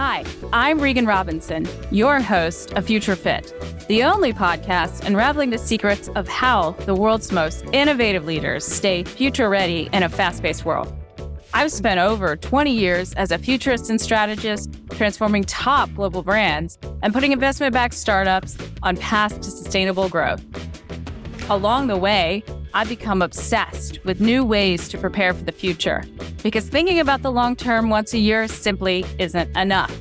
Hi, I'm Regan Robinson, your host of Future Fit, the only podcast unraveling the secrets of how the world's most innovative leaders stay future ready in a fast-paced world. I've spent over 20 years as a futurist and strategist, transforming top global brands and putting investment-backed startups on paths to sustainable growth. Along the way, I've become obsessed with new ways to prepare for the future, because thinking about the long term once a year simply isn't enough.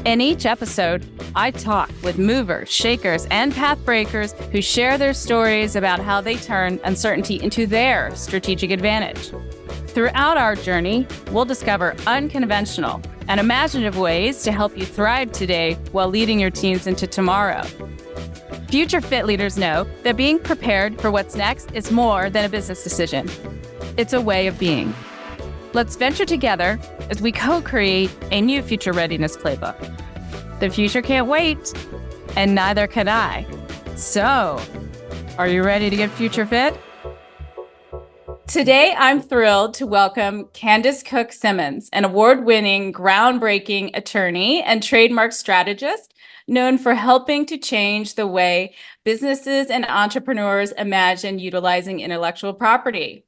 In each episode, I talk with movers, shakers, and path breakers who share their stories about how they turn uncertainty into their strategic advantage. Throughout our journey, we'll discover unconventional and imaginative ways to help you thrive today while leading your teams into tomorrow. Future Fit leaders know that being prepared for what's next is more than a business decision. It's a way of being. Let's venture together as we co-create a new future readiness playbook. The future can't wait, and neither can I. So, are you ready to get future fit? Today, I'm thrilled to welcome Candice Cook Simmons, an award-winning, groundbreaking attorney and trademark strategist known for helping to change the way businesses and entrepreneurs imagine utilizing intellectual property.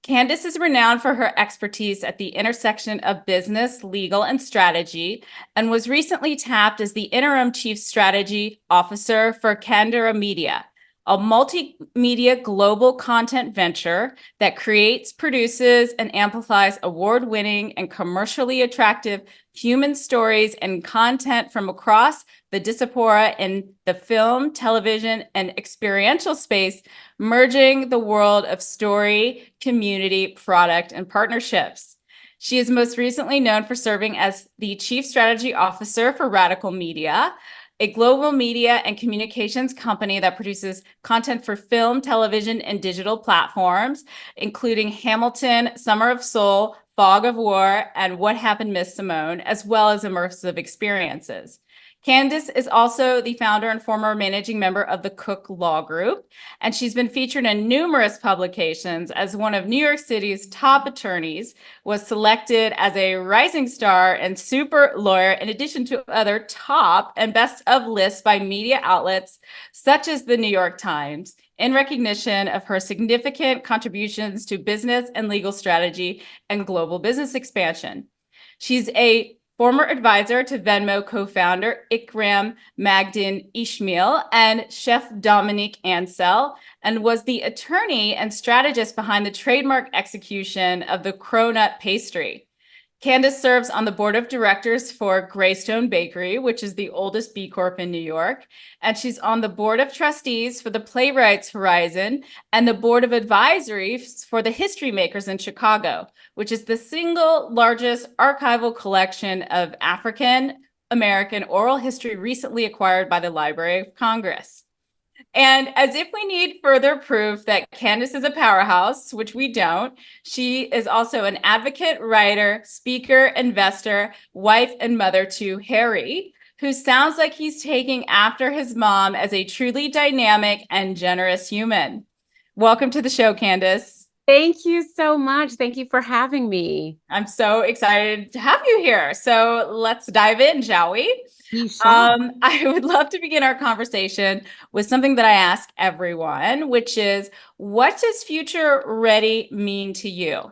Candice is renowned for her expertise at the intersection of business, legal, and strategy, and was recently tapped as the interim chief strategy officer for Candarah Media, a multimedia global content venture that creates, produces, and amplifies award-winning and commercially attractive human stories and content from across the diaspora in the film, television, and experiential space, merging the world of story, community, product, and partnerships. She is most recently known for serving as the Chief Strategy Officer for Radical Media, a global media and communications company that produces content for film, television, and digital platforms, including Hamilton, Summer of Soul, Fog of War, and What Happened, Miss Simone, as well as immersive experiences. Candice is also the founder and former managing member of the Cook Law Group, and she's been featured in numerous publications as one of New York City's top attorneys, was selected as a rising star and super lawyer, in addition to other top and best of lists by media outlets such as the New York Times, in recognition of her significant contributions to business and legal strategy and global business expansion. She's a former advisor to Venmo co-founder Ikram Magdin Ishmael and Chef Dominique Ansel, and was the attorney and strategist behind the trademark execution of the Cronut pastry. Candice serves on the board of directors for Greystone Bakery, which is the oldest B Corp in New York, and she's on the board of trustees for the Playwrights Horizon and the board of advisory for the History Makers in Chicago, which is the single largest archival collection of African American oral history recently acquired by the Library of Congress. And as if we need further proof that Candice is a powerhouse, which we don't, she is also an advocate, writer, speaker, investor, wife, and mother to Harry, who sounds like he's taking after his mom as a truly dynamic and generous human. Welcome to the show, Candice. Thank you so much. Thank you for having me. I'm so excited to have you here. So let's dive in, shall we? I would love to begin our conversation with something that I ask everyone, which is, what does future ready mean to you?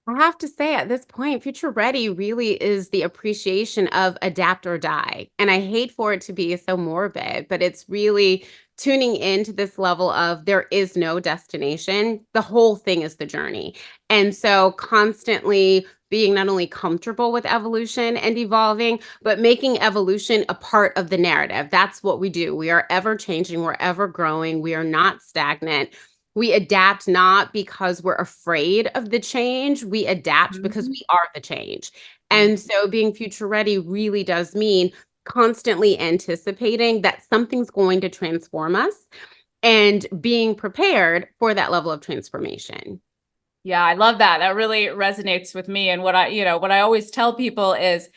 I have to say, at this point, future ready really is the appreciation of adapt or die. And I hate for it to be so morbid, but it's really tuning into this level of there is no destination. The whole thing is the journey. And so constantly being not only comfortable with evolution and evolving, but making evolution a part of the narrative. That's what we do. We are ever changing, we're ever growing, we are not stagnant. We adapt not because we're afraid of the change. We adapt because we are the change. And so being future ready really does mean constantly anticipating that something's going to transform us and being prepared for that level of transformation. Yeah, I love that. That really resonates with me. And what I always tell people is,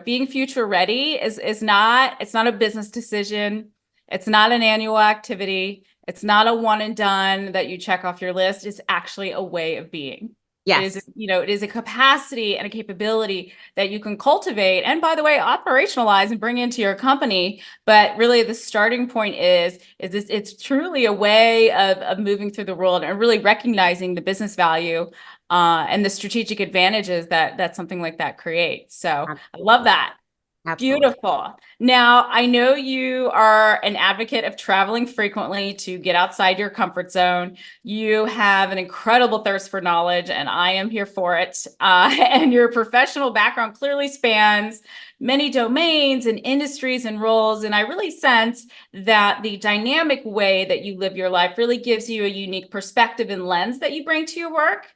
being future ready is not, it's not a business decision. It's not an annual activity. It's not a one and done that you check off your list. It's actually a way of being. Yes. It is a capacity and a capability that you can cultivate and, by the way, operationalize and bring into your company. But really the starting point is this, it's truly a way of moving through the world and really recognizing the business value and the strategic advantages that something like that creates. So I love that. Absolutely. Beautiful. Now, I know you are an advocate of traveling frequently to get outside your comfort zone. You have an incredible thirst for knowledge, and I am here for it. And your professional background clearly spans many domains and industries and roles. And I really sense that the dynamic way that you live your life really gives you a unique perspective and lens that you bring to your work.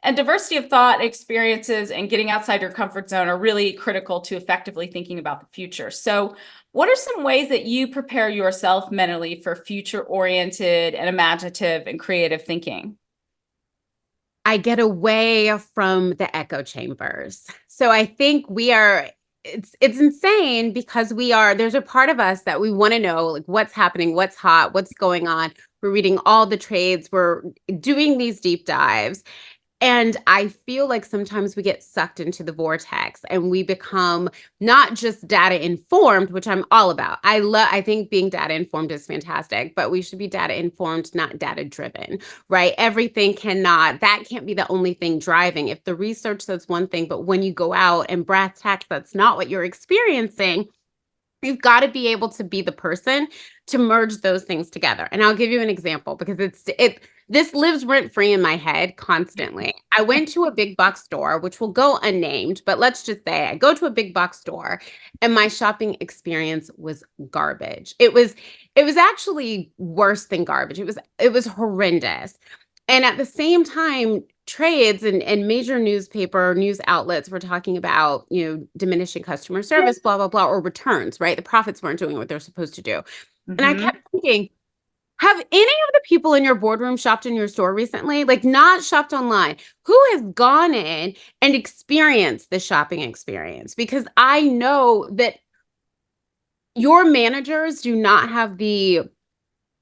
And diversity of thought, experiences, and getting outside your comfort zone are really critical to effectively thinking about the future. So, what are some ways that you prepare yourself mentally for future-oriented and imaginative and creative thinking? I get away from the echo chambers. So I think it's insane because there's a part of us that we want to know like what's happening, what's hot, what's going on. We're reading all the trades, we're doing these deep dives. And I feel like sometimes we get sucked into the vortex and we become not just data informed, which I'm all about. I think being data informed is fantastic, but we should be data informed, not data driven, right? That can't be the only thing driving. If the research says one thing, but when you go out and brass tacks, that's not what you're experiencing. You've got to be able to be the person to merge those things together. And I'll give you an example because this lives rent free in my head constantly. I went to a big box store, which will go unnamed, but let's just say I go to a big box store and my shopping experience was garbage. It was actually worse than garbage. It was horrendous. And at the same time, trades and major newspaper news outlets were talking about, diminishing customer service, blah, blah, blah, or returns, right? The profits weren't doing what they're supposed to do. And I Mm-hmm. kept thinking, have any of the people in your boardroom shopped in your store recently? Like, not shopped online. Who has gone in and experienced the shopping experience? Because I know that your managers do not have the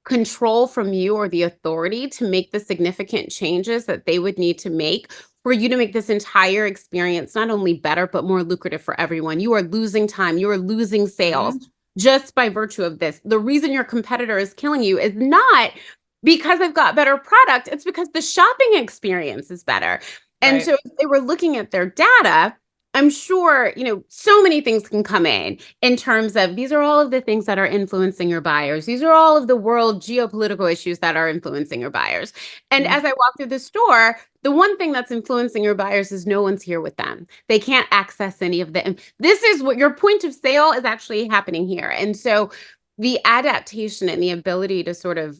control from you or the authority to make the significant changes that they would need to make for you to make this entire experience not only better, but more lucrative for everyone. You are losing time, you are losing sales just by virtue of this. The reason your competitor is killing you is not because they've got better product, it's because the shopping experience is better. And Right. so if they were looking at their data, I'm sure, so many things can come in terms of these are all of the things that are influencing your buyers. These are all of the world geopolitical issues that are influencing your buyers. And Mhm. as I walk through the store, the one thing that's influencing your buyers is no one's here with them. They can't access any of them. This is what your point of sale is actually happening here. And so the adaptation and the ability to sort of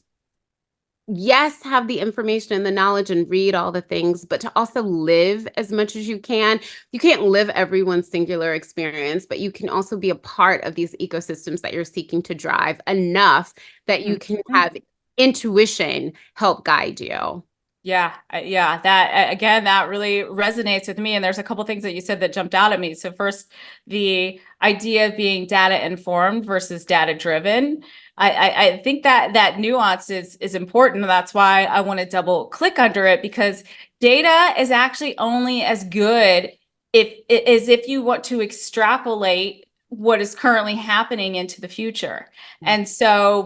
yes, have the information and the knowledge and read all the things, but to also live as much as you can. You can't live everyone's singular experience, but you can also be a part of these ecosystems that you're seeking to drive enough that you can Mhm. have intuition help guide you. Yeah, that again, that really resonates with me. And there's a couple things that you said that jumped out at me. So first, the idea of being data informed versus data driven. I think that nuance is important. That's why I want to double click under it because data is actually only as good if you want to extrapolate what is currently happening into the future. And so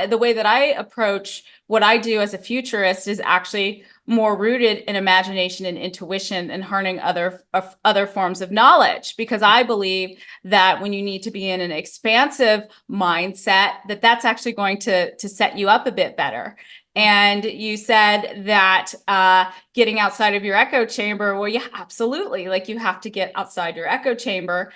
the way that I approach what I do as a futurist is actually more rooted in imagination and intuition and harnessing other forms of knowledge because I believe that when you need to be in an expansive mindset that's actually going to set you up a bit better. And you said that getting outside of your echo chamber, well, yeah, absolutely. Like you have to get outside your echo chamber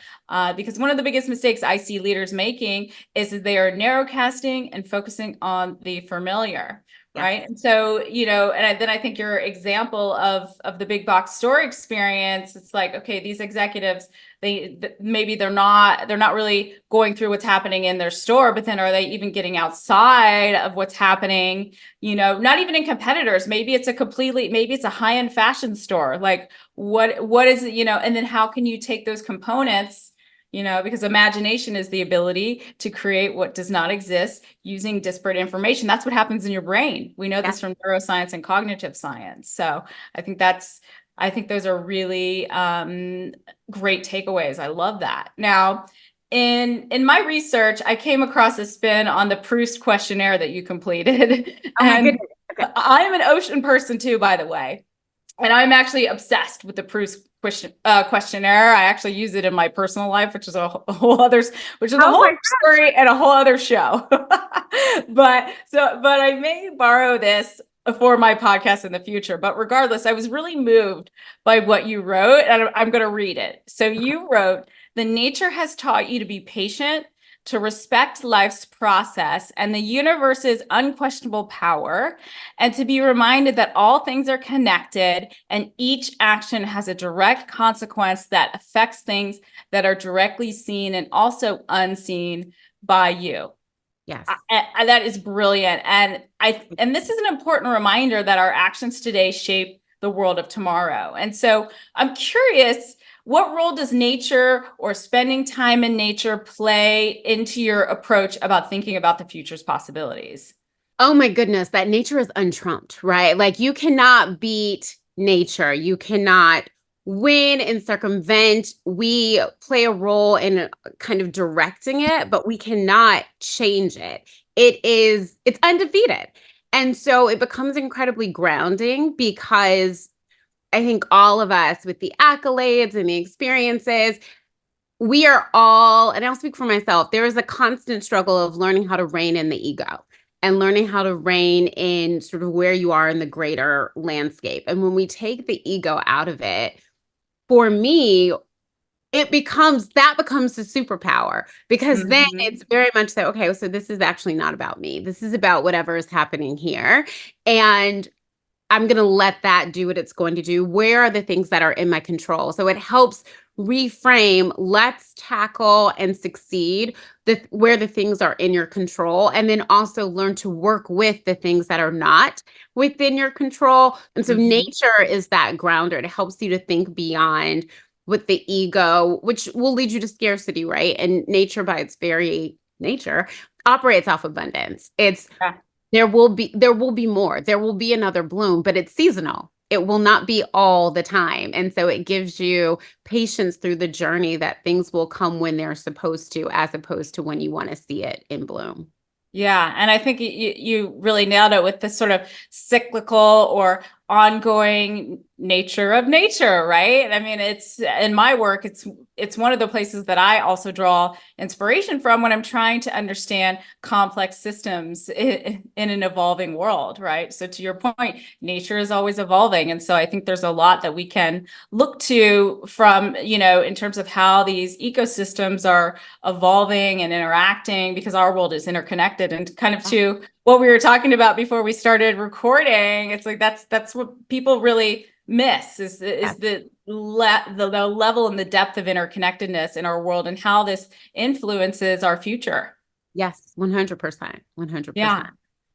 because one of the biggest mistakes I see leaders making is that they are narrowcasting and focusing on the familiar. Yes. Right. And so, then I think your example of the big box store experience, it's like, okay, these executives, maybe they're not really going through what's happening in their store, but then are they even getting outside of what's happening, not even in competitors, maybe it's a high-end fashion store. Like what is it, and then how can you take those components, because imagination is the ability to create what does not exist using disparate information. That's what happens in your brain. We know Yes. this from neuroscience and cognitive science. So I think that's I think those are really great takeaways. I love that. Now, in my research, I came across a spin on the Proust questionnaire that you completed. Oh my And goodness. Okay. I'm an ocean person too, by the way. And I'm actually obsessed with the Proust questionnaire. I actually use it in my personal life, which is a whole other, which is a Oh whole my other story and a whole other show. But I may borrow this for my podcast in the future. But regardless, I was really moved by what you wrote, and I'm going to read it. So you wrote, "The nature has taught you to be patient, to respect life's process and the universe's unquestionable power, and to be reminded that all things are connected and each action has a direct consequence that affects things that are directly seen and also unseen by you." Yes. That is brilliant. And this is an important reminder that our actions today shape the world of tomorrow. And so I'm curious, what role does nature or spending time in nature play into your approach about thinking about the future's possibilities? Oh my goodness, that nature is untrumped, right? Like you cannot beat nature. You cannot win and circumvent. We play a role in kind of directing it, but we cannot change it. It's undefeated. And so it becomes incredibly grounding because I think all of us with the accolades and the experiences, we are all, and I'll speak for myself, there is a constant struggle of learning how to rein in the ego and learning how to rein in sort of where you are in the greater landscape. And when we take the ego out of it, for me, that becomes the superpower because then Mhm. it's very much so, okay, so this is actually not about me. This is about whatever is happening here. And I'm going to let that do what it's going to do. Where are the things that are in my control? So it helps reframe, let's tackle and succeed where the things are in your control, and then also learn to work with the things that are not within your control. And so Mhm. nature is that grounder. It helps you to think beyond with the ego, which will lead you to scarcity, right? And nature by its very nature operates off abundance. It's Yeah. there will be more. There will be another bloom, but it's seasonal. It will not be all the time. And so it gives you patience through the journey that things will come when they're supposed to, as opposed to when you want to see it in bloom. Yeah, and I think you really nailed it with this sort of cyclical or ongoing nature of nature, right? I mean, it's in my work, it's one of the places that I also draw inspiration from when I'm trying to understand complex systems in an evolving world, right? So to your point, nature is always evolving, and so I think there's a lot that we can look to from, in terms of how these ecosystems are evolving and interacting because our world is interconnected. And kind of to what we were talking about before we started recording, it's like that's what people really miss is Yes, the level and the depth of interconnectedness in our world and how this influences our future. yes, 100%, 100%. Yeah.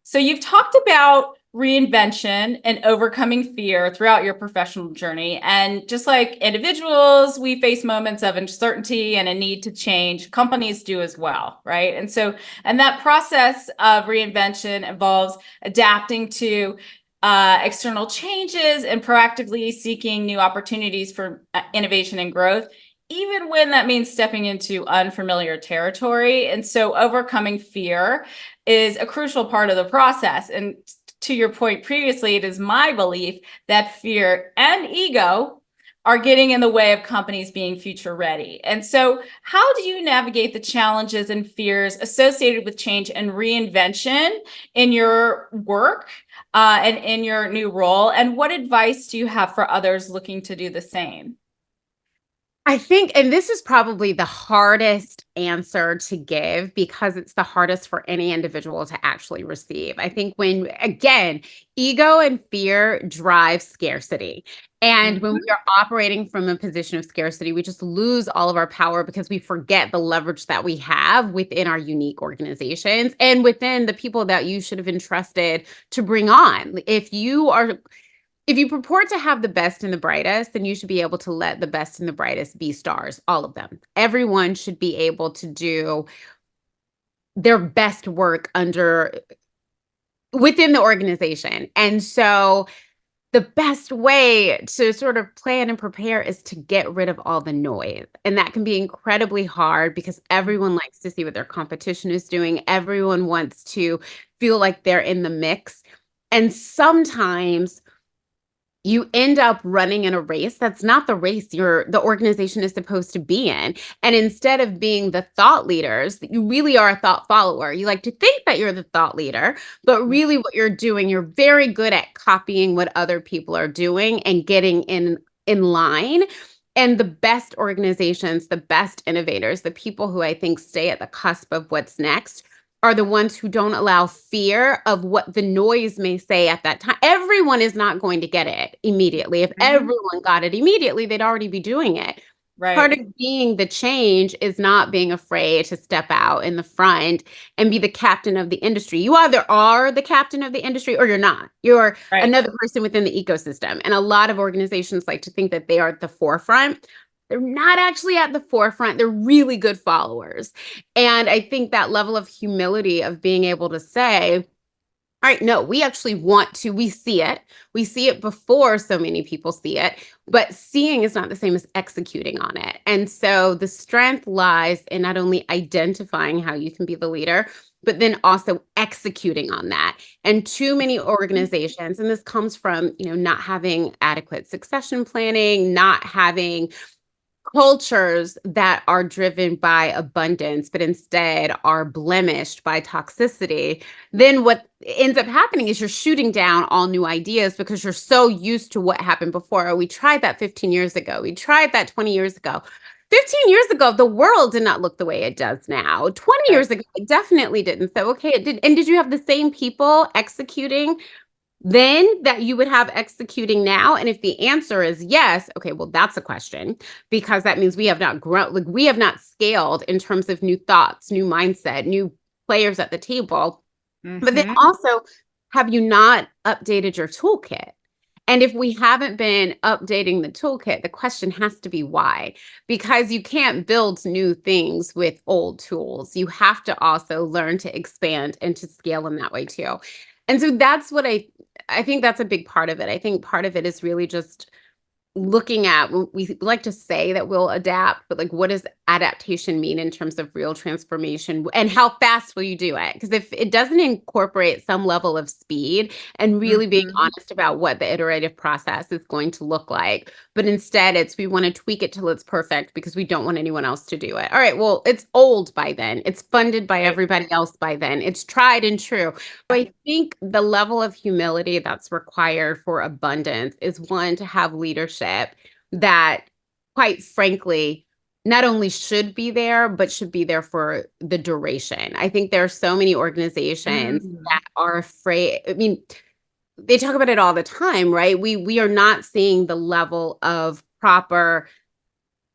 So you've talked about reinvention and overcoming fear throughout your professional journey. And just like individuals, we face moments of uncertainty and a need to change. Companies do as well, right? And that process of reinvention involves adapting to external changes and proactively seeking new opportunities for innovation and growth, even when that means stepping into unfamiliar territory. And so overcoming fear is a crucial part of the process. And to your point previously, it is my belief that fear and ego are getting in the way of companies being future ready. And so, how do you navigate the challenges and fears associated with change and reinvention in your work and in your new role? And what advice do you have for others looking to do the same? I think, and this is probably the hardest answer to give because it's the hardest for any individual to actually receive. I think when, again, ego and fear drive scarcity. And when we Mhm. are operating from a position of scarcity, we just lose all of our power because we forget the leverage that we have within our unique organizations and within the people that you should have entrusted to bring on. If you purport to have the best and the brightest, then you should be able to let the best and the brightest be stars, all of them. Everyone should be able to do their best work under within the organization. And so the best way to sort of plan and prepare is to get rid of all the noise. And that can be incredibly hard because everyone likes to see what their competition is doing. Everyone wants to feel like they're in the mix. And sometimes you end up running in a race that's not the race the organization is supposed to be in. And instead of being the thought leaders, you really are a thought follower. You like to think that you're the thought leader, but really what you're doing, you're very good at copying what other people are doing and getting in line. And the best organizations, the best innovators, the people who I think stay at the cusp of what's next are the ones who don't allow fear of what the noise may say at that time. Everyone is not going to get it immediately. If everyone got it immediately, they'd already be doing it. Part Right. of being the change is not being afraid to step out in the front and be the captain of the industry. You either are the captain of the industry or you're not. You're Right. another person within the ecosystem. And a lot of organizations like to think that they are at the forefront. They're not actually at the forefront. They're really good followers. And I think that level of humility of being able to say, all right, no, we actually want to, we see it. We see it before so many people see it, but seeing is not the same as executing on it. And so the strength lies in not only identifying how you can be the leader, but then also executing on that. And too many organizations, and this comes from, not having adequate succession planning, not having cultures that are driven by abundance, but instead are blemished by toxicity, then what ends up happening is you're shooting down all new ideas because you're so used to what happened before. Oh, we tried that 15 years ago. We tried that 20 years ago. 15 years ago, the world did not look the way it does now. 20 Right. years ago, it definitely didn't. So, okay, it did. And did you have the same people executing then that you would have executing now? And if the answer is yes, okay, well, that's a question because that means we have not grown, like we have not scaled in terms of new thoughts, new mindset, new players at the table. But then Mm-hmm. also, have you not updated your toolkit? And if we haven't been updating the toolkit, the question has to be why? Because you can't build new things with old tools. You have to also learn to expand and to scale in that way too. And so that's what I think that's a big part of it. I think part of it is really just looking at, we like to say that we'll adapt, but like what does adaptation mean in terms of real transformation and how fast will you do it? Because if it doesn't incorporate some level of speed and really being Mm-hmm. honest about what the iterative process is going to look like, but instead it's we want to tweak it till it's perfect because we don't want anyone else to do it. All right, well, it's old by then. It's funded by Right. everybody else by then. It's tried and true. So I think the level of humility that's required for abundance is one to have leadership that, quite frankly, not only should be there, but should be there for the duration. I think there are so many organizations Mm. that are afraid. I mean, they talk about it all the time, right? We are not seeing the level of proper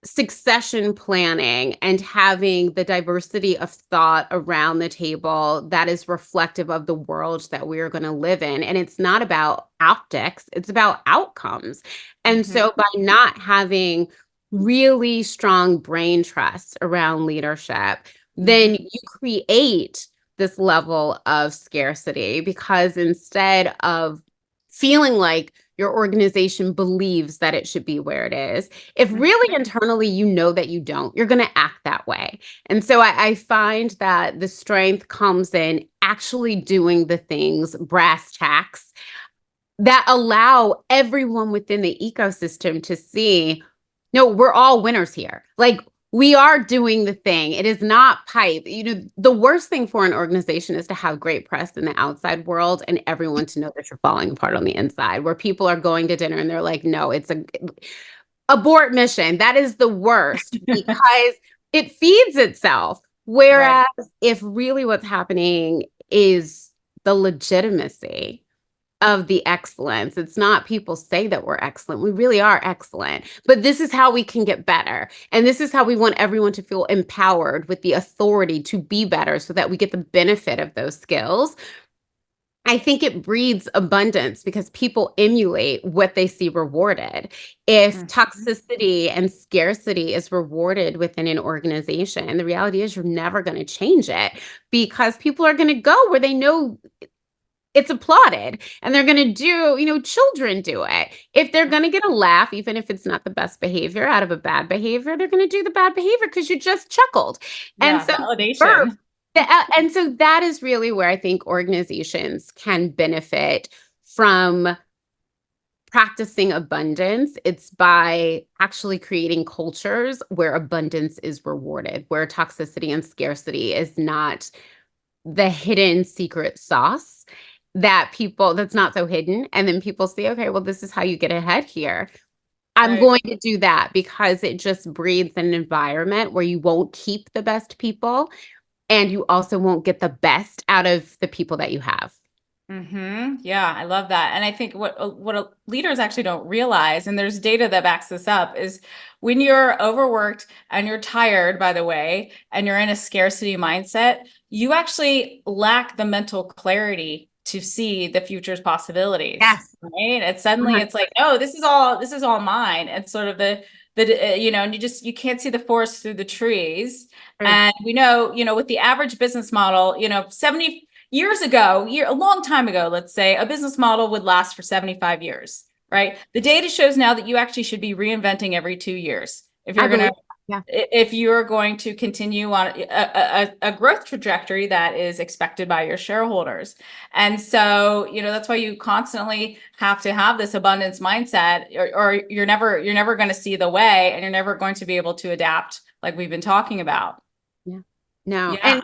succession planning and having the diversity of thought around the table that is reflective of the world that we are going to live in. And it's not about optics, it's about outcomes. And Mm-hmm. so by not having really strong brain trust around leadership, then Mm-hmm. you create this level of scarcity because instead of feeling like your organization believes that it should be where it is, if really internally you know that you don't, you're going to act that way. And so I find that the strength comes in actually doing the things, brass tacks, that allow everyone within the ecosystem to see, no, we're all winners here. Like we are doing the thing. It is not pipe. The worst thing for an organization is to have great press in the outside world and everyone to know that you're falling apart on the inside, where people are going to dinner and they're like, no, it's a abort mission. That is the worst because it feeds itself. Right. Whereas if really what's happening is the legitimacy of the excellence. It's not people say that we're excellent. We really are excellent. But this is how we can get better. And this is how we want everyone to feel empowered with the authority to be better so that we get the benefit of those skills. I think it breeds abundance because people emulate what they see rewarded. If Mhm. toxicity and scarcity is rewarded within an organization, the reality is you're never going to change it because people are going to go where they know it's applauded, and they're going to do, children do it. If they're going to get a laugh, even if it's not the best behavior out of a bad behavior, they're going to do the bad behavior because you just chuckled. And Yeah, so verb, validation. and so that is really where I think organizations can benefit from practicing abundance. It's by actually creating cultures where abundance is rewarded, where toxicity and scarcity is not the hidden secret sauce that's not so hidden. And then people say, okay, well, this is how you get ahead here. I'm Right. going to do that because it just breeds an environment where you won't keep the best people and you also won't get the best out of the people that you have. Yeah, I love that. And I think what leaders actually don't realize, and there's data that backs this up, is when you're overworked and you're tired, by the way, and you're in a scarcity mindset, you actually lack the mental clarity to see the future's possibilities, Yes. right? And suddenly it's like, oh, this is all mine. And sort of and you can't see the forest through the trees. Sure. And we know, with the average business model, 70 years ago, a long time ago, let's say, a business model would last for 75 years, right? The data shows now that you actually should be reinventing every 2 years I believe. Yeah. if you're going to continue on a growth trajectory that is expected by your shareholders. And so, that's why you constantly have to have this abundance mindset, or you're never going to see the way, and you're never going to be able to adapt like we've been talking about. Yeah. No. Yeah,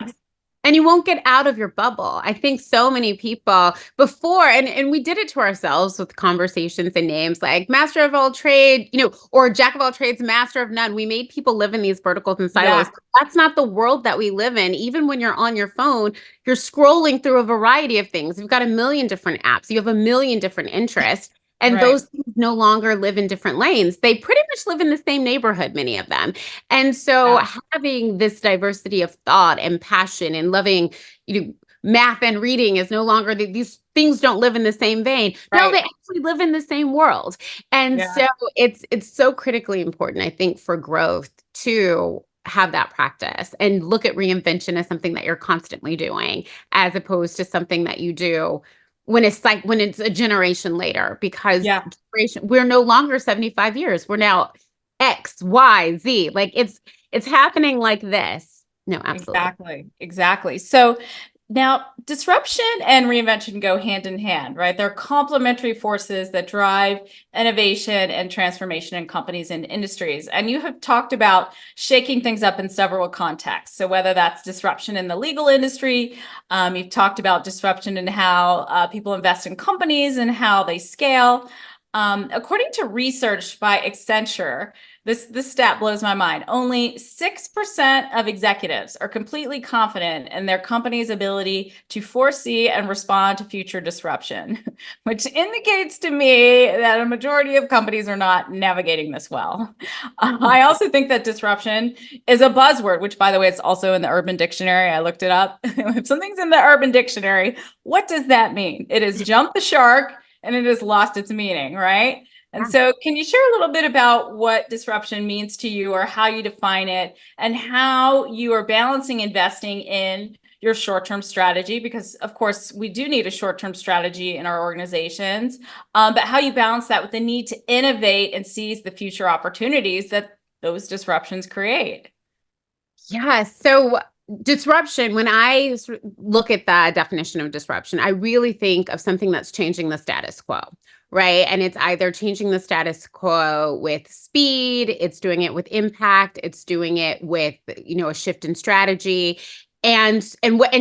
And you won't get out of your bubble. I think so many people before, and we did it to ourselves with conversations and names like master of all trade, or jack of all trades, master of none. We made people live in these verticals and silos. yeah, That's not the world that we live in. Even when you're on your phone, you're scrolling through a variety of things. You've got a million different apps. You have a million different interests. And right. those things no longer live in different lanes. They pretty much live in the same neighborhood, many of them. And so Yeah, having this diversity of thought and passion and loving, math and reading is no longer these things don't live in the same vein. No, right. they actually live in the same world. And Yeah. so it's so critically important, I think, for growth to have that practice and look at reinvention as something that you're constantly doing, as opposed to something that you do when it's a generation later, because Yeah. we're no longer 75 years. We're now X, Y, Z. Like it's happening like this. No, absolutely. Exactly. Exactly. So now disruption and reinvention go hand in hand, right? They're complementary forces that drive innovation and transformation in companies and industries. And you have talked about shaking things up in several contexts. So whether that's disruption in the legal industry, you've talked about disruption in how people invest in companies and how they scale. According to research by Accenture, this stat blows my mind. Only 6% of executives are completely confident in their company's ability to foresee and respond to future disruption, which indicates to me that a majority of companies are not navigating this well. I also think that disruption is a buzzword, which, by the way, it's also in the Urban Dictionary. I looked it up. If something's in the Urban Dictionary, what does that mean? It is jump the shark and it has lost its meaning, right? And Yeah. so, can you share a little bit about what disruption means to you, or how you define it, and how you are balancing investing in your short-term strategy? Because, of course, we do need a short-term strategy in our organizations, but how you balance that with the need to innovate and seize the future opportunities that those disruptions create. Yeah. So disruption, when I look at the definition of disruption, I really think of something that's changing the status quo, right? And it's either changing the status quo with speed, it's doing it with impact, it's doing it with, a shift in strategy and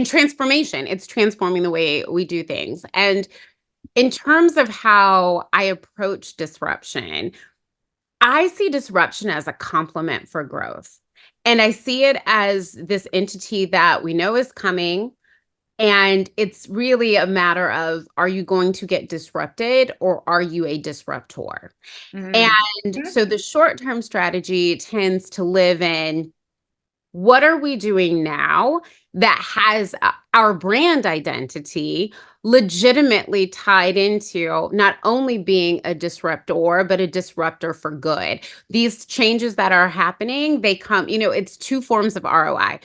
transformation. It's transforming the way we do things. And in terms of how I approach disruption, I see disruption as a complement for growth. And I see it as this entity that we know is coming. And it's really a matter of, are you going to get disrupted or are you a disruptor? Mhm. And so the short term strategy tends to live in, what are we doing now that has our brand identity legitimately tied into not only being a disruptor, but a disruptor for good? These changes that are happening, they come, it's two forms of ROI: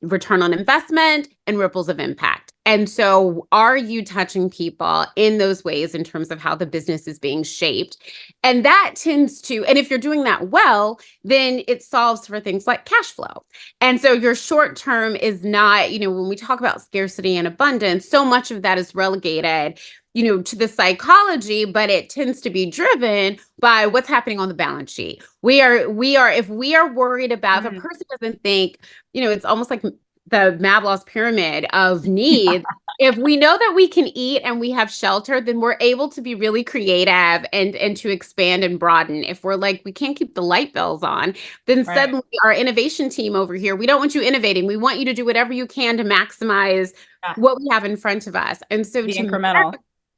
return on investment and ripples of impact. And so are you touching people in those ways in terms of how the business is being shaped? And that tends to, and if you're doing that well, then it solves for things like cash flow. And so your short term is not, when we talk about scarcity and abundance, so much of that is relegated, to the psychology, but it tends to be driven by what's happening on the balance sheet. If we are worried about, if a person doesn't think, it's almost like the Maslow's pyramid of needs. If we know that we can eat and we have shelter, then we're able to be really creative and to expand and broaden. If we're like, we can't keep the light bills on, then Right. suddenly our innovation team over here, we don't want you innovating. We want you to do whatever you can to maximize what we have in front of us. And so Be to incremental.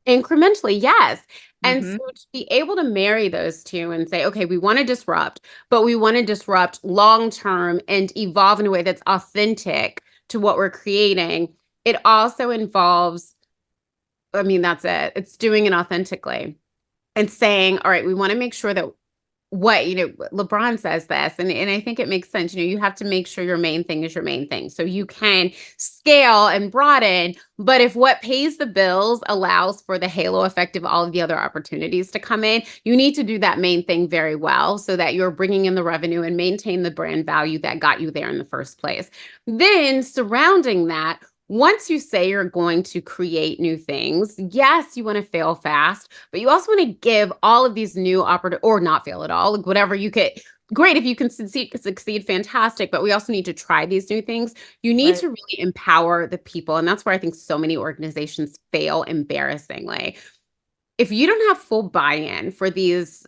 incrementally, yes. And so Mm-hmm. to be able to marry those two and say, okay, we want to disrupt, but we want to disrupt long term and evolve in a way that's authentic to what we're creating. It also involves, I mean, that's it. It's doing it authentically and saying, all right, we want to make sure that LeBron says this, and I think it makes sense. You have to make sure your main thing is your main thing. So you can scale and broaden, but if what pays the bills allows for the halo effect of all of the other opportunities to come in, you need to do that main thing very well so that you're bringing in the revenue and maintain the brand value that got you there in the first place. Then surrounding that, once you say you're going to create new things, yes, you want to fail fast, but you also want to give all of these new opportunities, or not fail at all, like whatever you could. Great, if you can succeed, fantastic. But we also need to try these new things. You need Right. to really empower the people. And that's where I think so many organizations fail embarrassingly. If you don't have full buy-in for these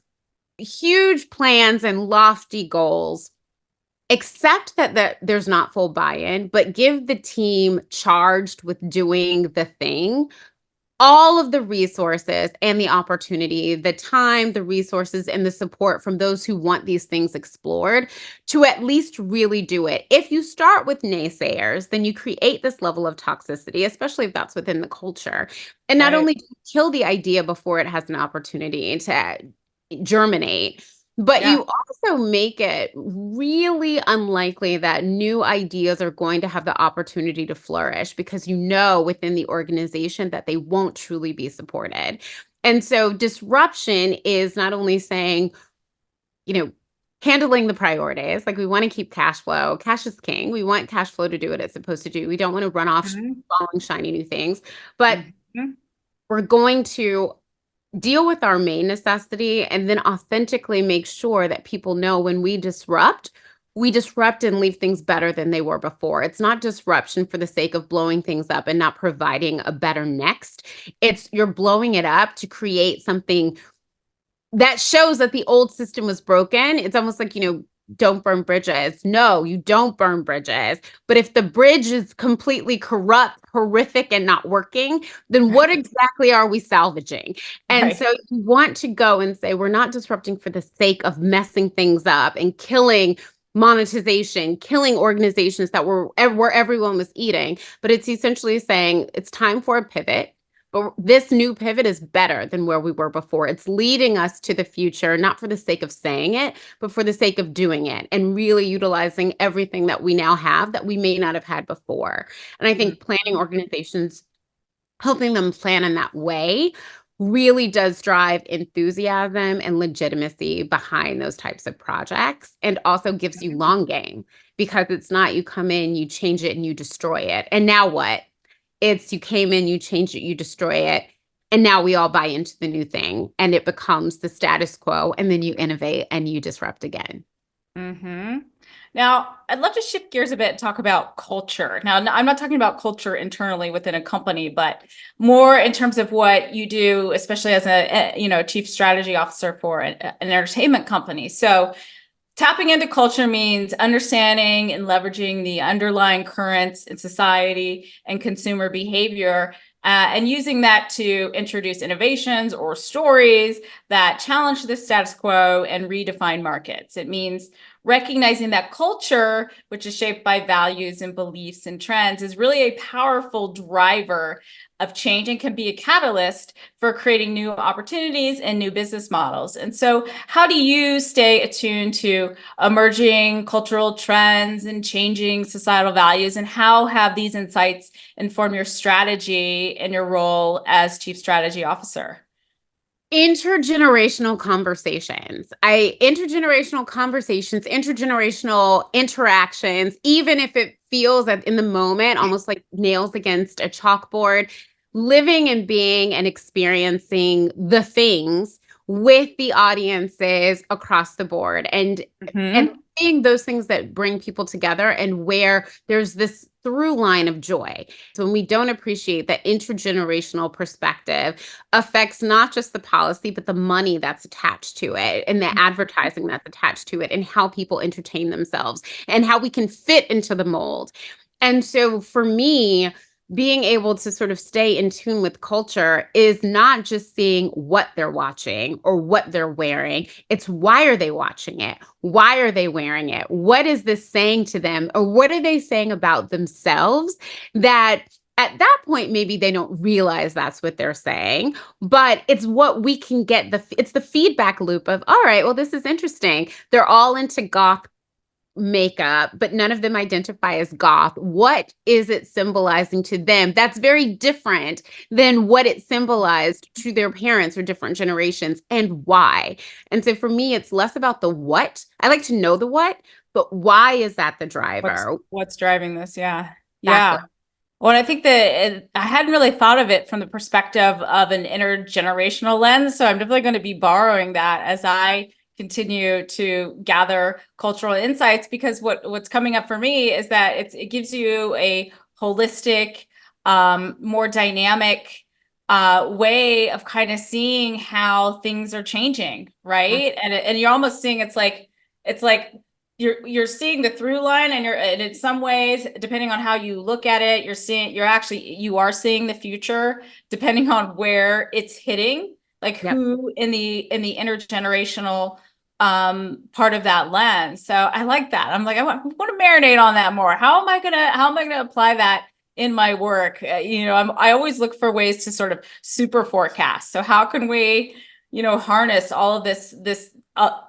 huge plans and lofty goals, accept that there's not full buy-in, but give the team charged with doing the thing all of the resources and the opportunity, the time, the resources, and the support from those who want these things explored to at least really do it. If you start with naysayers, then you create this level of toxicity, especially if that's within the culture. And not Right. only do you kill the idea before it has an opportunity to germinate, but Yeah. you also make it really unlikely that new ideas are going to have the opportunity to flourish because you know within the organization that they won't truly be supported. And so disruption is not only saying, you know, handling the priorities, like we want to keep cash flow. Cash is king. We want cash flow to do what it's supposed to do. We don't want to run off Mhm. following shiny new things, but Mhm. we're going to deal with our main necessity and then authentically make sure that people know when we disrupt and leave things better than they were before. It's not disruption for the sake of blowing things up and not providing a better next. It's you're blowing it up to create something that shows that the old system was broken. It's almost like, don't burn bridges. No, you don't burn bridges. But if the bridge is completely corrupt, horrific, and not working, then what exactly are we salvaging? And Right. so you want to go and say, we're not disrupting for the sake of messing things up and killing monetization, killing organizations that were where everyone was eating. But it's essentially saying it's time for a pivot. But this new pivot is better than where we were before. It's leading us to the future, not for the sake of saying it, but for the sake of doing it and really utilizing everything that we now have that we may not have had before. And I think planning Mhm. organizations, helping them plan in that way really does drive enthusiasm and legitimacy behind those types of projects and also gives you long game because it's not you come in, you change it and you destroy it. And now what? It's you came in, you changed it, you destroy it, and now we all buy into the new thing, and it becomes the status quo, and then you innovate and you disrupt again. Mm-hmm. Now, I'd love to shift gears a bit and talk about culture. Now, I'm not talking about culture internally within a company, but more in terms of what you do, especially as a chief strategy officer for an entertainment company. So, tapping into culture means understanding and leveraging the underlying currents in society and consumer behavior, and using that to introduce innovations or stories that challenge the status quo and redefine markets. It means recognizing that culture, which is shaped by values and beliefs and trends, is really a powerful driver of change and can be a catalyst for creating new opportunities and new business models. And so how do you stay attuned to emerging cultural trends and changing societal values, and how have these insights informed your strategy and your role as Chief Strategy Officer? Intergenerational conversations. Intergenerational interactions, even if it feels that in the moment almost like nails against a chalkboard, living and being and experiencing the things with the audiences across the board, and seeing those things that bring people together and where there's this through line of joy. So when we don't appreciate that intergenerational perspective affects not just the policy, but the money that's attached to it and the advertising that's attached to it and how people entertain themselves and how we can fit into the mold. And so for me, being able to sort of stay in tune with culture is not just seeing what they're watching or what they're wearing. It's why are they watching it? Why are they wearing it? What is this saying to them? Or what are they saying about themselves that at that point, maybe they don't realize that's what they're saying, but it's what we can get. It's the feedback loop of, all right, well, this is interesting. They're all into goth makeup, but none of them identify as goth. What is it symbolizing to them? That's very different than what it symbolized to their parents or different generations, and why. And so for me, it's less about the what. I like to know the what, but why is that the driver? What's driving this? Yeah. Exactly. Yeah. Well, I think that I hadn't really thought of it from the perspective of an intergenerational lens. So I'm definitely going to be borrowing that as I continue to gather cultural insights, because what's coming up for me is that it gives you a holistic, more dynamic way of kind of seeing how things are changing, right? And you're almost seeing it's like you're seeing the through line, and in some ways, depending on how you look at it, you are seeing the future depending on where it's hitting, like Yep. who in the intergenerational part of that lens. So I like that. I'm like, I want to marinate on that more. How am I gonna apply that in my work? I always look for ways to sort of super forecast. So how can we, harness all of this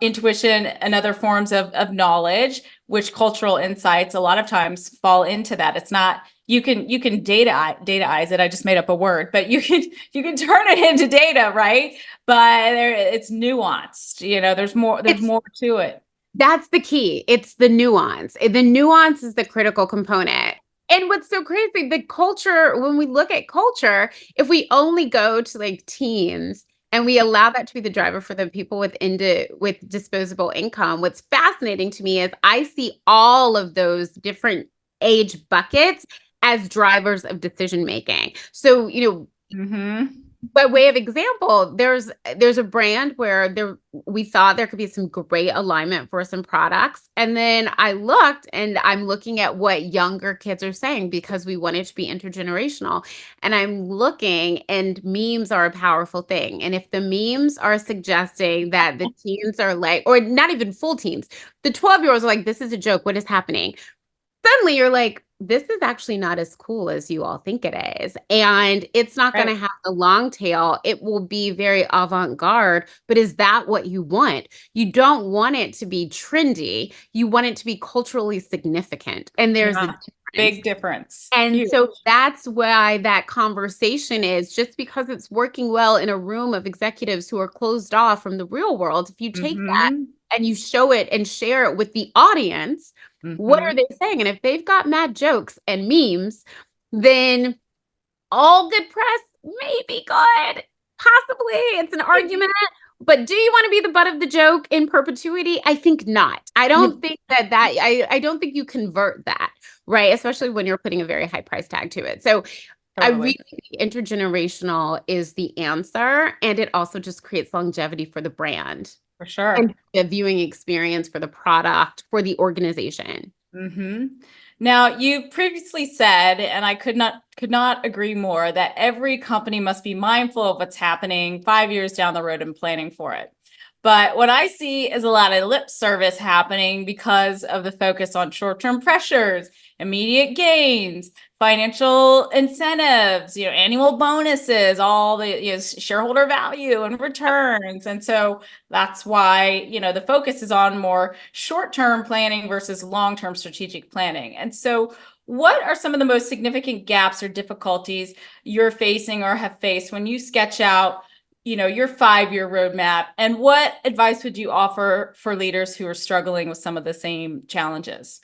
intuition and other forms of knowledge, which cultural insights a lot of times fall into that. It's not, you can dataize it. I just made up a word, but you can turn it into data, right? But it's nuanced. There's more to it. That's the key. It's the nuance. The nuance is the critical component. And what's so crazy, the culture, when we look at culture, if we only go to like teens and we allow that to be the driver for the people with disposable income, what's fascinating to me is I see all of those different age buckets as drivers of decision making. So, by way of example, there's a brand where we thought there could be some great alignment for some products. And then I looked, and I'm looking at what younger kids are saying because we want it to be intergenerational. And I'm looking, and memes are a powerful thing. And if the memes are suggesting that the teens are like, or not even full teens, the 12-year-olds are like, this is a joke, what is happening? Suddenly you're like, this is actually not as cool as you all think it is. And it's not going to have the long tail. It will be very avant-garde, but is that what you want? You don't want it to be trendy. You want it to be culturally significant. And there's a big difference. And Huge. so that's why that conversation is, just because it's working well in a room of executives who are closed off from the real world. If you take that and you show it and share it with the audience, what are they saying? And if they've got mad jokes and memes, then all good press may be good. Possibly it's an argument. But do you want to be the butt of the joke in perpetuity? I think not. I don't think I don't think you convert that, right? Especially when you're putting a very high price tag to it. So I really think intergenerational is the answer. And it also just creates longevity for the brand. For sure. And the viewing experience for the product, for the organization. Now, you previously said, and I could not agree more, that every company must be mindful of what's happening 5 years down the road and planning for it. But what I see is a lot of lip service happening because of the focus on short-term pressures, immediate gains, financial incentives, annual bonuses, all the shareholder value and returns. And so that's why, the focus is on more short-term planning versus long-term strategic planning. And so what are some of the most significant gaps or difficulties you're facing or have faced when you sketch out your 5-year roadmap, and what advice would you offer for leaders who are struggling with some of the same challenges?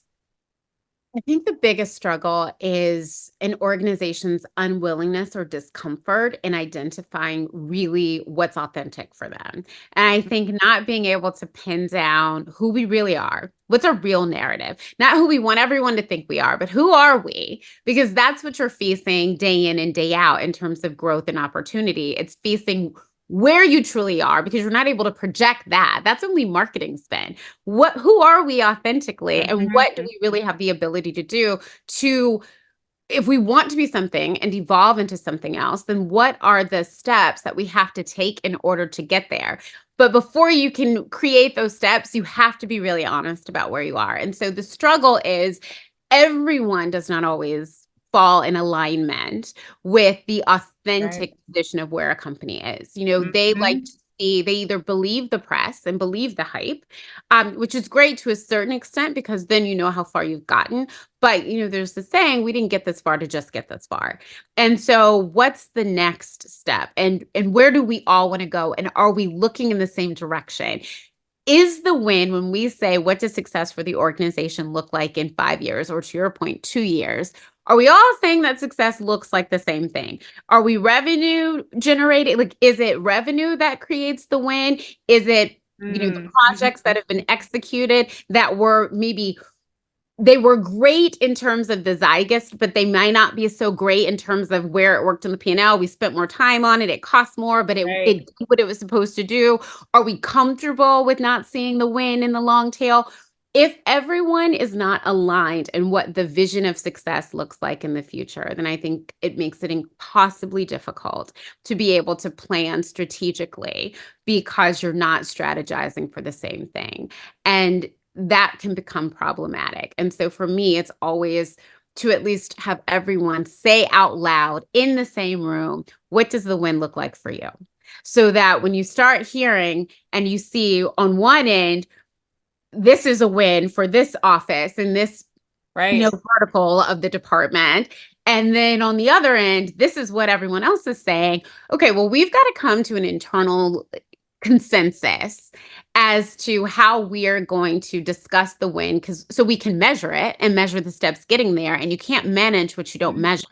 I think the biggest struggle is an organization's unwillingness or discomfort in identifying really what's authentic for them. And I think not being able to pin down who we really are, what's our real narrative, not who we want everyone to think we are, but who are we? Because that's what you're facing day in and day out in terms of growth and opportunity. It's facing where you truly are, because you're not able to project that. That's only marketing spin. Who are we authentically, and what do we really have the ability to do to, if we want to be something and evolve into something else, then what are the steps that we have to take in order to get there? But before you can create those steps, you have to be really honest about where you are. And so the struggle is everyone does not always fall in alignment with the authentic position of where a company is. They like to see, they either believe the press and believe the hype, which is great to a certain extent, because then you know how far you've gotten. But, there's the saying, we didn't get this far to just get this far. And so what's the next step? And where do we all want to go? And are we looking in the same direction? Is the win, when we say, what does success for the organization look like in 5 years, or to your point, 2 years? Are we all saying that success looks like the same thing? Are we revenue generating? Like, is it revenue that creates the win? Is it, the projects that have been executed that were maybe they were great in terms of the zeitgeist, but they might not be so great in terms of where it worked in the P&L. We spent more time on it. It cost more, but it did what it was supposed to do. Are we comfortable with not seeing the win in the long tail? If everyone is not aligned in what the vision of success looks like in the future, then I think it makes it impossibly difficult to be able to plan strategically, because you're not strategizing for the same thing. And that can become problematic. And so for me, it's always to at least have everyone say out loud in the same room, what does the win look like for you? So that when you start hearing and you see on one end, this is a win for this office and this vertical of the department. And then on the other end, this is what everyone else is saying. Okay, well, we've got to come to an internal consensus as to how we are going to discuss the win, so we can measure it and measure the steps getting there. And you can't manage what you don't measure.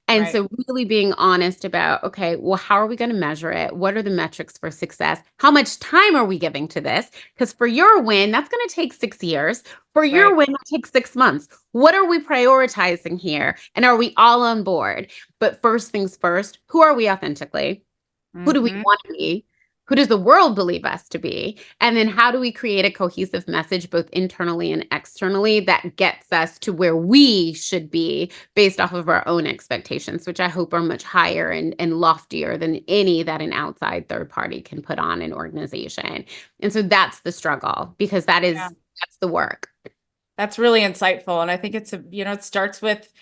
And so really being honest about, okay, well, how are we going to measure it? What are the metrics for success? How much time are we giving to this? Because for your win, that's going to take 6 years. For your win, that takes 6 months. What are we prioritizing here? And are we all on board? But first things first, who are we authentically? Who do we want to be? Who does the world believe us to be? And then how do we create a cohesive message, both internally and externally, that gets us to where we should be based off of our own expectations, which I hope are much higher and loftier than any that an outside third party can put on an organization. And so that's the struggle, because that's the work. That's really insightful. And I think it starts with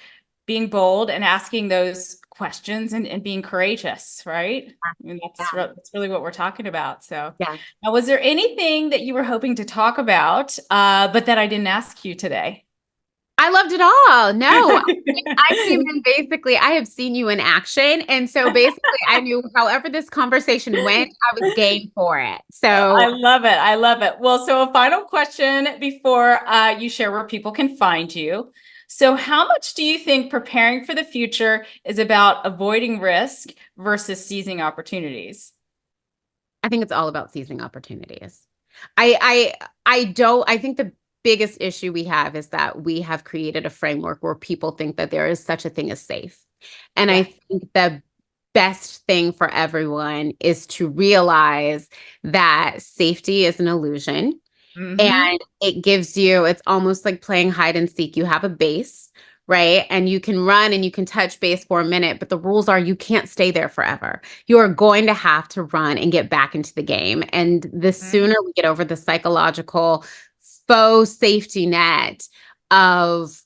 being bold and asking those questions and being courageous, right? I mean, that's really what we're talking about. So now, was there anything that you were hoping to talk about, but that I didn't ask you today? I loved it all. No, I came in basically, I have seen you in action. And so basically I knew however this conversation went, I was game for it. So I love it. I love it. Well, so a final question before you share where people can find you. So how much do you think preparing for the future is about avoiding risk versus seizing opportunities? I think it's all about seizing opportunities. I think the biggest issue we have is that we have created a framework where people think that there is such a thing as safe. And I think the best thing for everyone is to realize that safety is an illusion. And it gives you, it's almost like playing hide and seek. You have a base, right? And you can run and you can touch base for a minute, but the rules are you can't stay there forever. You are going to have to run and get back into the game. And the sooner we get over the psychological faux safety net of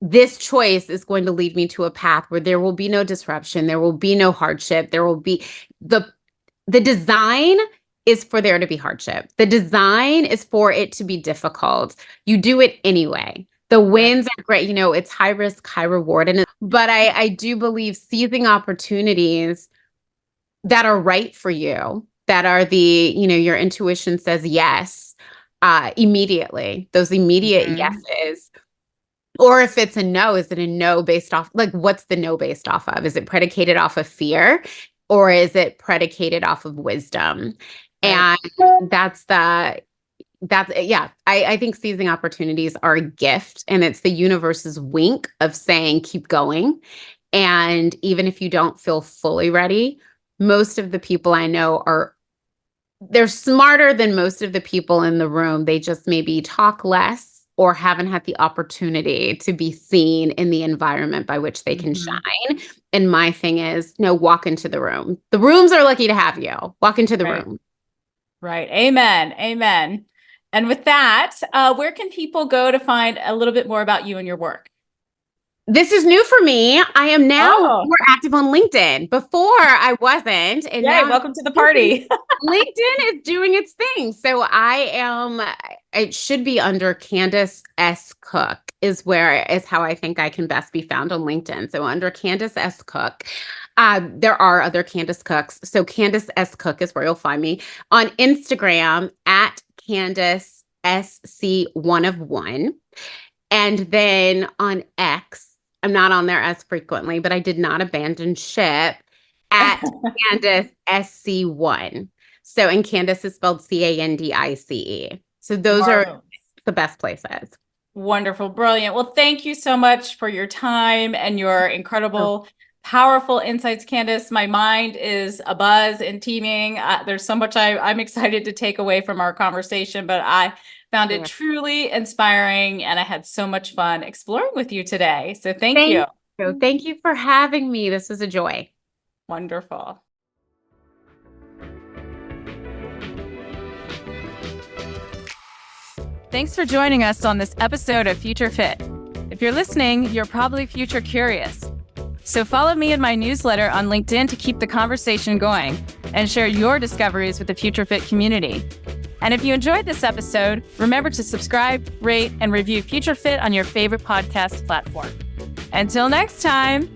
this choice is going to lead me to a path where there will be no disruption, there will be no hardship, there will be the design is for there to be hardship. The design is for it to be difficult. You do it anyway. The wins are great. It's high risk, high reward. But I do believe seizing opportunities that are right for you, that are your intuition says yes, immediately, those immediate yeses. Or if it's a no, is it a no based off, like, what's the no based off of? Is it predicated off of fear or is it predicated off of wisdom? Right. And I think seizing opportunities are a gift, and it's the universe's wink of saying, keep going. And even if you don't feel fully ready, most of the people I know they're smarter than most of the people in the room. They just maybe talk less or haven't had the opportunity to be seen in the environment by which they can shine. And my thing is, no, walk into the room. The rooms are lucky to have you. Walk into the room. Right. Amen. Amen. And with that, where can people go to find a little bit more about you and your work? This is new for me. I am now more active on LinkedIn. Before I wasn't. And now welcome to the party. LinkedIn is doing its thing. So it should be under Candice S. Cook is how I think I can best be found on LinkedIn. So under Candice S. Cook. There are other Candice Cooks. So Candice S. Cook is where you'll find me. On Instagram at Candice SC1 of 1. And then on X, I'm not on there as frequently, but I did not abandon ship at Candice SC1. So, and Candice is spelled Candice. So those are the best places. Wonderful. Brilliant. Well, thank you so much for your time and your incredible, powerful insights, Candice. My mind is abuzz and teeming. There's so much I'm excited to take away from our conversation, but I found it truly inspiring, and I had so much fun exploring with you today. So thank you. Thank you for having me. This was a joy. Wonderful. Thanks for joining us on this episode of Future Fit. If you're listening, you're probably future curious. So follow me in my newsletter on LinkedIn to keep the conversation going and share your discoveries with the Future Fit community. And if you enjoyed this episode, remember to subscribe, rate, and review Future Fit on your favorite podcast platform. Until next time.